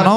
9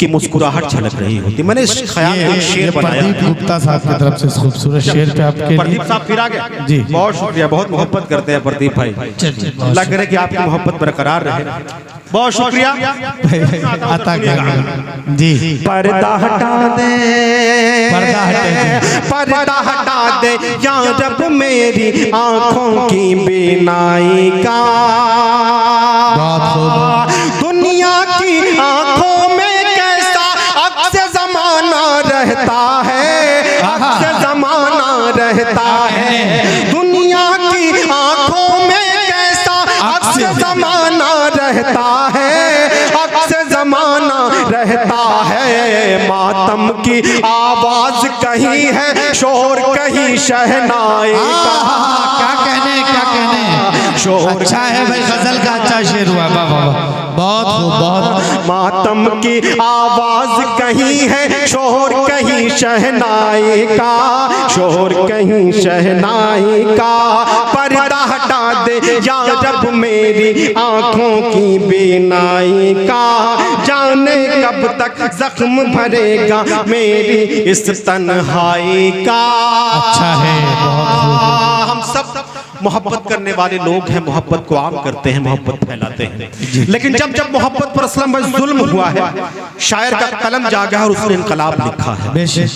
की मुस्कुराहट झलक रही होती। मैंने इस ख्याल में एक शेर बनाया प्रदीप गुप्ता साहब की तरफ से इस खूबसूरत शेर पे आपके प्रदीप साहब फिर आ गए जी। बहुत शुक्रिया, बहुत मोहब्बत करते हैं प्रदीप भाई, लग रहा है कि आपकी मोहब्बत बरकरार रहे, बहुत शुक्रिया। अता करें जी। पर्दा हटा दे, पर्दा हटे, पर्दा हटा दे या रब मेरी आंखों की बीनाई का। दुनिया की आंखों में कैसा अक्स ज़माना रहता है, अक्स ज़माना रहता है। दुनिया की आंखों में कैसा अक्स ज़माना रहता है, अक्स ज़माना रहता है। मातम की आवाज कहीं है, शोर कहीं शहनाई का। क्या कहने, क्या कहने, शोर अच्छा है भाई, गजल का अच्छा शेर हुआ, वाह वाह, बहुत खूब, बहुत। मातम की आवाज कहीं है, शोर कहीं शहनाई का, शोर कहीं शहनाई का। पर्दा हटा दे या रब मेरी आंखों की बीनाई का। जाने कब तक जख्म भरेगा मेरी इस तन्हाई का। अच्छा है, बहुत खूब। हम सब मोहब्बत करने वाले लोग हैं, मोहब्बत को आम करते हैं, मोहब्बत फैलाते हैं, लेकिन जब जब मोहब्बत पर असलम में जुल्म हुआ है, शायर का कलम जागा है और उसने इनकलाब लिखा है।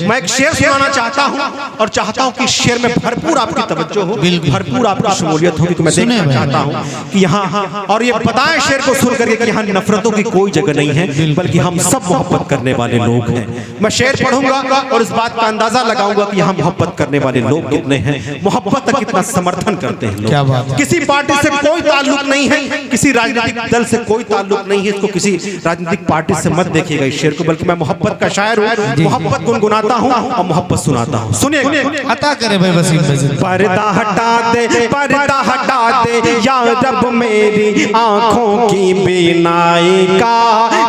मैं एक शेर सुनाना चाहता हूँ और चाहता हूँ कि शेर में भरपूर आपकी तवज्जो हो, भरपूर आपकी शमूलियत होगी। तो मैं देखना चाहता हूँ कि यहाँ, और ये बताएं शेर को सुन करके कि यहाँ नफरतों की कोई जगह नहीं है, बल्कि हम सब मोहब्बत करने वाले लोग हैं। मैं शेर पढ़ूंगा और इस बात का अंदाजा लगाऊंगा कि यहाँ मोहब्बत करने वाले लोग कितने हैं, मोहब्बत का कितना समर्थन करते हैं लोग। क्या बात है। किसी पार्टी से कोई ताल्लुक नहीं है, किसी राजनीतिक दल से कोई ताल्लुक नहीं है, इसको किसी राजनीतिक पार्टी से मत देखिएगा इस शेर को, बल्कि मैं मोहब्बत का शायर हूँ, मोहब्बत गुनगुनाता हूँ और मोहब्बत सुनाता हूँ। सुनिए, अता करे भाई वसीम भाई। पर्दा हटा दे, पर्दा हटा दे या रब मेरी आंखों की बीनाई का।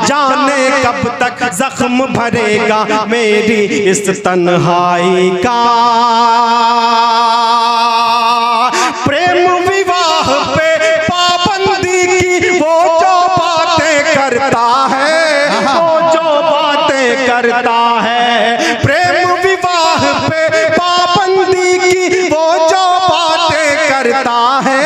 जाने कब तक जख्म भरेगा मेरी इस तन्हाई का। प्रेम विवाह पे पाबंदी की वो जो बातें करता है, वो जो बातें करता है। प्रेम विवाह पे पाबंदी की वो जो बातें करता है,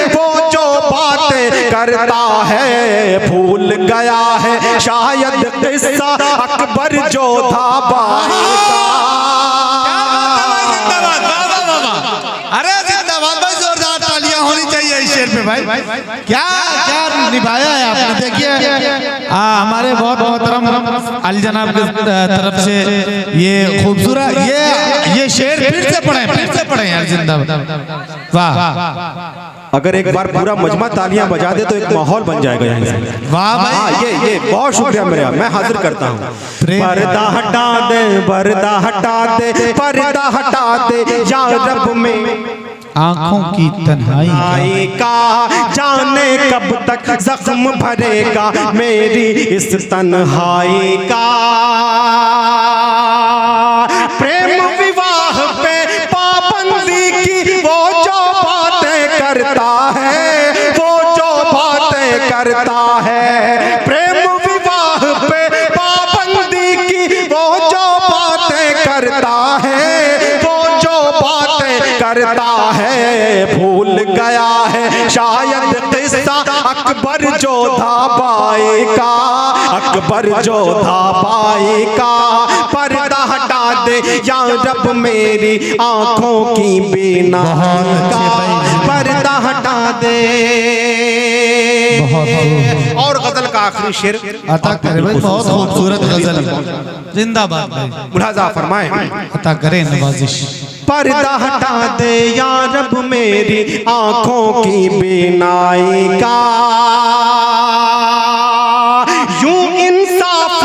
वो जो बातें करता है। भूल गया है शायद किस्सा अकबर जोधा बाई का। अरे जिंदाबाद भाई, जोरदार तालियां होनी चाहिए इस शेर पे भाई। क्या क्या निभाया है आपने, देखिए हमारे बहुत मोहतरम अली जनाब की तरफ से ये खूबसूरत ये शेर फिर से पढ़े यार, जिंदाबाद, वाह। अगर एक बार पूरा मजमा तालियां बजा दे तो एक माहौल बन जाएगा यहाँ से। वाह भाई, ये बहुत शुक्रिया मेरा, मैं हाजिर करता हूँ। पर्दा हटा दे, पर्दा हटा दे, पर्दा हटा दे या रब में आंखों की तन्हाई का। जाने कब तक जख्म भरेगा मेरी इस तन्हाई का। प्रेम विवाह पे पाबंदी की वो जो बातें करता है, वो जो बातें करता है। प्रेम विवाह पे पाबंदी की वो जो बातें करता है, वो जो बातें करता है। भूल गया है शायद किस्सा अकबर जोधा बाई का, अकबर जोधा बाई का। पर्दा हटा दे या रब मेरी आंखों की बीनाई का। पर्दा हटा दे। और गजल का आखिरी शेर अता करे भाई, बहुत खूबसूरत गजल, जिंदाबाद भाई, मुलाजा फरमाए। अता करे नवाजिश। पर्दा हटा दे या रब मेरी आंखों की बीनाई का। यूं इंसाफ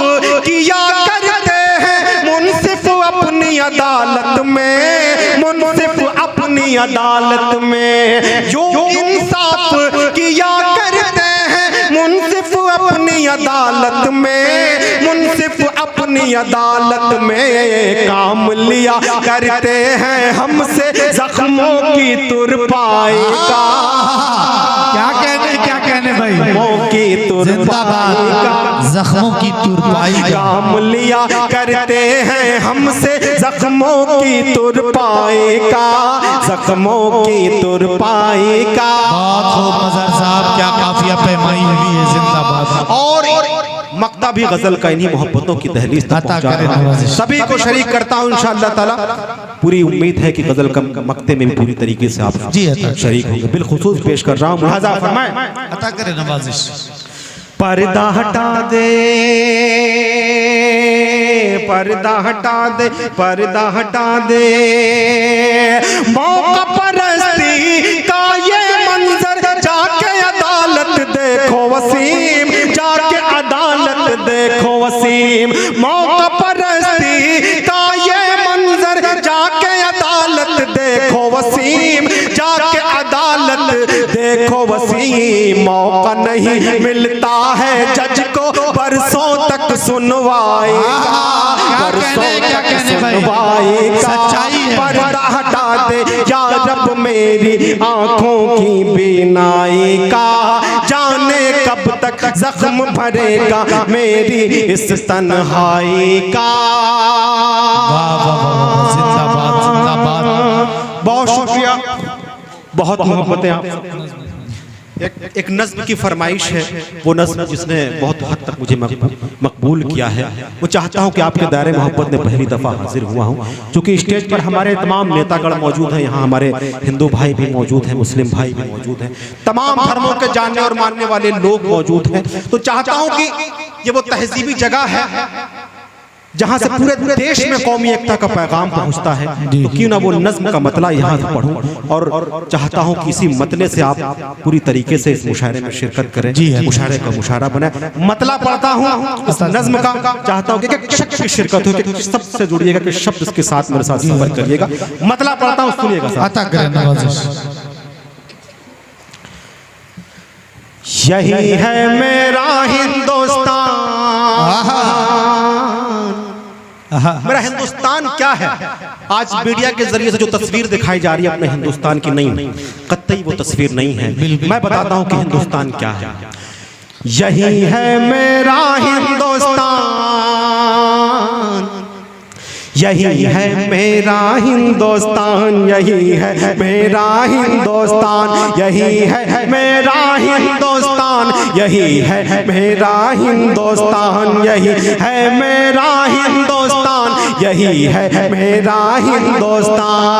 किया करते हैं मुंसिफ अपनी अदालत में, मुंसिफ अपनी अदालत में। यूं इंसाफ किया करते हैं मुंसिफ अपनी अदालत में, मुंसिफ अपनी अदालत में। काम लिया करते हैं हमसे जख्मों की तुरपाई का। क्या कहने, क्या कहने भाई, की तुरपाई का जख्मों की तुरपाई का काम लिया करते हैं हमसे, जख्मों की तुरपाई का, जख्मों की तुरपाई का। बहुत खूब मजहर साहब, क्या काफिया पैमाई हुई है, जिंदाबाद। और मक्ता भी गजल का इन्हीं मोहब्बतों की दहलीज तक अता पहुंचा करे रहा है। नवाज़िश। सभी को शरीक करता हूं इंशाअल्लाह ताला। पूरी उम्मीद है कि गजल का मक्ते में भी पूरी तरीके से आप जी, अता शरीक होंगे। बिलखुसूस पेश कर रहा हूं, मुलाजा फरमाएं। अता करे नवाजिश। पर्दा हटा दे, पर्दा हटा दे, पर्दा हटा दे, मौका परस्ती का ये मंजर, जाके अदालत देखो वसीम, जाके अदालत देखो वसीम। मौका परस्ती का ये मंजर, जाके अदालत देखो वसीम, जाके अदालत देखो वसीम। मौका नहीं मिलता है जज को बरसों तक सुनवाई का, बरसों तक सुनवाई का। पर्दा हटा दे या रब मेरी आंखों की बीनाई का, जाने कब तक जख्म भरेगा मेरी इस तन्हाई का। जिंदाबाद जिंदाबाद। बहुत शुक्रिया, बहुत मोहब्बतें आप। एक नज़्म की फरमाइश है, वो नज़्म जिसने बहुत हद तक मुझे मकबूल किया है। वो चाहता हूँ कि आपके दायरे मोहब्बत में पहली दफ़ा हाजिर हुआ हूँ, क्योंकि स्टेज पर हमारे तमाम नेतागण मौजूद हैं। यहाँ हमारे हिंदू भाई भी मौजूद हैं, मुस्लिम भाई भी मौजूद हैं, तमाम धर्मों के जानने और मानने वाले लोग मौजूद हैं। तो चाहता हूँ कि ये वो तहजीबी जगह है जहाँ से पूरे देश में कौमी एकता का पैगाम पहुँचता है। तो क्यों ना वो नज़्म का मतला यहाँ से पढ़ूं, और चाहता हूँ कि इसी मतले से आप पूरी तरीके से इस मुशायरे में शिरकत करें, मुशायरे का मुशायरा बने। मतला पढ़ता हूँ इस नज़्म का, चाहता हूँ कि शब्द की शिरकत हो, कि सबसे जुड़िएगा, कि शब्द के साथ मेरे साथ सफर करिएगा। मतला पढ़ता हूँ, सुनिएगा साहब। अता करे नवाजिश। यही है मेरा हिंदुस्तान। मेरा हिंदुस्तान क्या है? आज मीडिया के जरिए से जो तस्वीर दिखाई जा रही है अपने हिंदुस्तान की, नहीं, कतई वो तस्वीर नहीं है। मैं बताता हूं कि हिंदुस्तान क्या है। यही है मेरा हिंदुस्तान, यही है मेरा हिंदुस्तान, यही है मेरा हिंदुस्तान, यही है मेरा हिंदुस्तान, यही है मेरा हिंदुस्तान, यही है मेरा हिंदुस्तान, यही है मेरा हिंदुस्तान।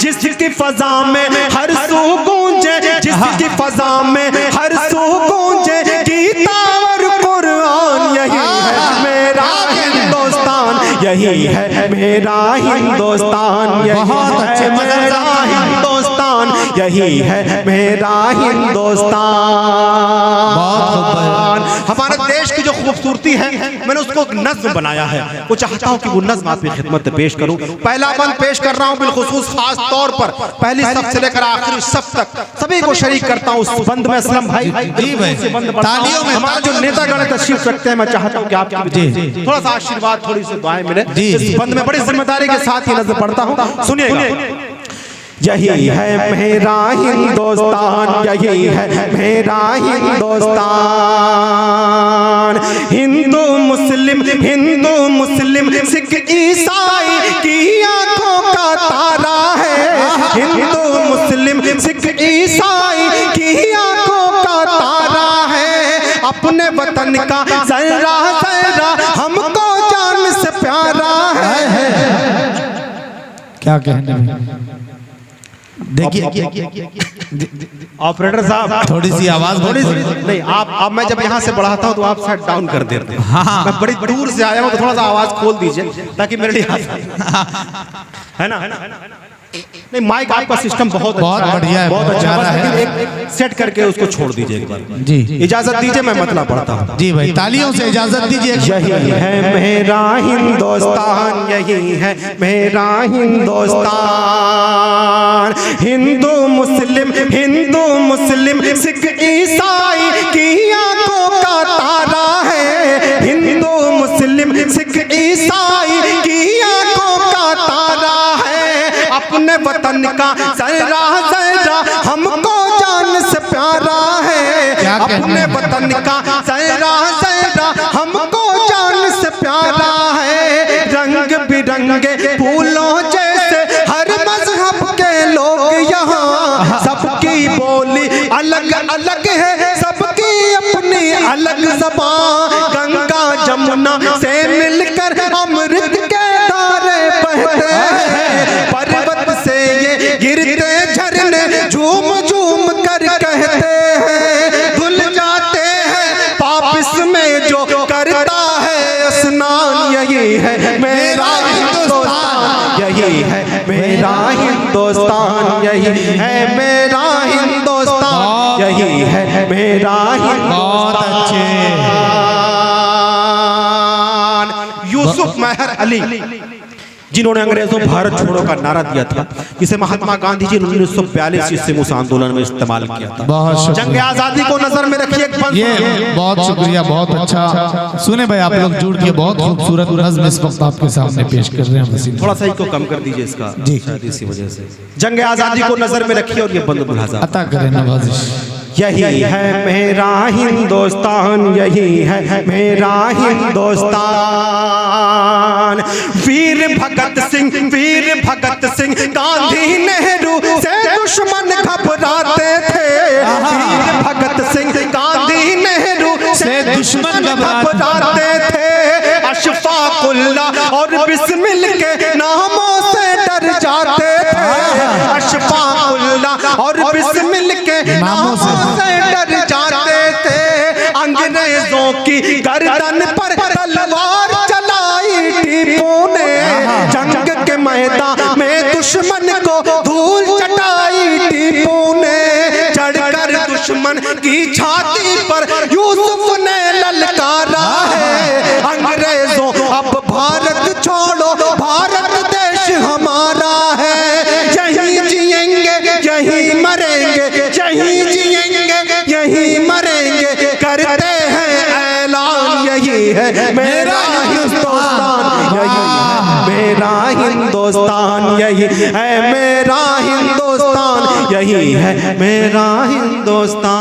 जिसकी फजा में हर सू गूंजे, जिसकी फजा में हर सू गूंजे गीता और कुरान, यही है मेरा हिंदुस्तान, यही है मेरा हिंदुस्तान, यही है मेरा हिंदुस्तान, यही है मेरा हिंदुस्तान। हमारे देश की जो खूबसूरती है, मैंने उसको एक नज़्म बनाया है। वो चाहता हूँ कि वो नज़्म आपकी खिदमत में पेश करूँ। पहला बंद पेश कर रहा हूँ बिलखुसूस खास तौर पर, पहली सफ से लेकर आखिरी सफ तक सभी को शरीक करता हूँ उस बंद में। असलम भाई, जी भाई, तालियों में हमारे जो नेतागण तशरीफ रखते हैं, मैं चाहता हूँ कि आप थोड़ा सा आशीर्वाद, थोड़ी सी दुआएं मिले। इस बंद में बड़ी जिम्मेदारी के साथ ये नज़्म पढ़ता हूँ, सुनिएगा। यही है मेरा हिंदुस्तान, यही है मेरा हिंदुस्तान। हिंदू मुस्लिम सिख ईसाई की आंखों का तारा है, हिंदू मुस्लिम सिख ईसाई की आंखों का तारा है। अपने वतन का जरा जरा हमको जान से प्यारा है। क्या कहने में, देखिए ऑपरेटर साहब, थोड़ी सी आवाज, थोड़ी सी नहीं, आप मैं जब यहाँ से बढ़ाता हूँ तो आप साइड डाउन कर देते हैं। हाँ, मैं बड़ी दूर से आया हूँ तो थोड़ा सा आवाज खोल दीजिए ताकि मेरे लिए है ना। नहीं, माइक आपका सिस्टम बहुत बढ़िया है, बहुत अच्छा है। एक सेट करके उसको छोड़ दीजिए एक बार। जी, इजाजत दीजिए, मैं मतला पढ़ता हूँ। जी भाई, तालियों से इजाजत दीजिए। यही है मेरा हिंदुस्तान, यही है मेरा हिंदुस्तान। हिंदू मुस्लिम सिख ईसाई की आंखों का तारा है, हिंदू मुस्लिम सिख ईसाई की आंखों का तारा है। अपने वतन का जरा जरा हमको जान से प्यार अपने वतन का ज़हरा ज़हरा हमको जान से प्यारा है। रंग बिरंगे फूलों जैसे हर मजहब के लोग यहाँ, सबकी बोली अलग अलग है, सबकी अपनी अलग ज़बान। गंगा जमुना से मिलकर अमृत के धारे बहते हैं, पर्वत से ये गिरते झरने झूम झूम कर कहते हैं, धुल जाते हैं पाप इसमें जो करता है स्नान। यही है मेरा हिंदुस्तान, यही है मेरा हिंदुस्तान, यही है मेरा हिंदुस्तान, यही है मेरा हिंदुस्तान। यूसुफ मेहर अली जिन्होंने अंग्रेजों भारत छोड़ो का नारा दिया था, जिसे महात्मा गांधी जी ने 1942 ईस्वी में उस आंदोलन में इस्तेमाल किया था। जंग आजादी को नजर में रखिए। ये बहुत शुक्रिया, बहुत अच्छा। सुने भाई आप लोग जुड़ के बहुत खूबसूरत नज़्म इस वक्त आपके सामने पेश कर रहे हैं। थोड़ा सा इसको कम कर दीजिए इसका जी, इसी वजह से। जंग आजादी को नजर में रखिए और ये बंद मुलाजा अता करें नवाजिश। यही है मेरा हिंदुस्तान, यही है मेरा हिंदुस्तान। वीर भगत सिंह गांधी नेहरू से दुश्मन घबराते थे। वीर भगत सिंह गांधी नेहरू से दुश्मन घबराते थे। अशफाकुल्लाह और बिस्मिल के नामों से डर जाते थे। अशफाकुल्लाह और बिस्मिल के नामों से डर जाते थे। अंग्रेजों की गर्दन पर तलवार चलाई टीपू ने, जंग के मैदान में दुश्मन को धूल चटाई टीपू ने। चढ़कर दुश्मन की छाती पर यूसुफ ने ललकारा है, अंग्रेजों अब भारत छोड़ो, भारत देश हमारा है। यहीं जिएंगे यहीं मरेंगे, यहीं जिएंगे यहीं मरेंगे, करते हैं ऐलान। यही है मेरा हिंदुस्तान, यही है मेरा हिंदुस्तान, यही है मेरा हिंदुस्तान, यही है मेरा हिंदुस्तान।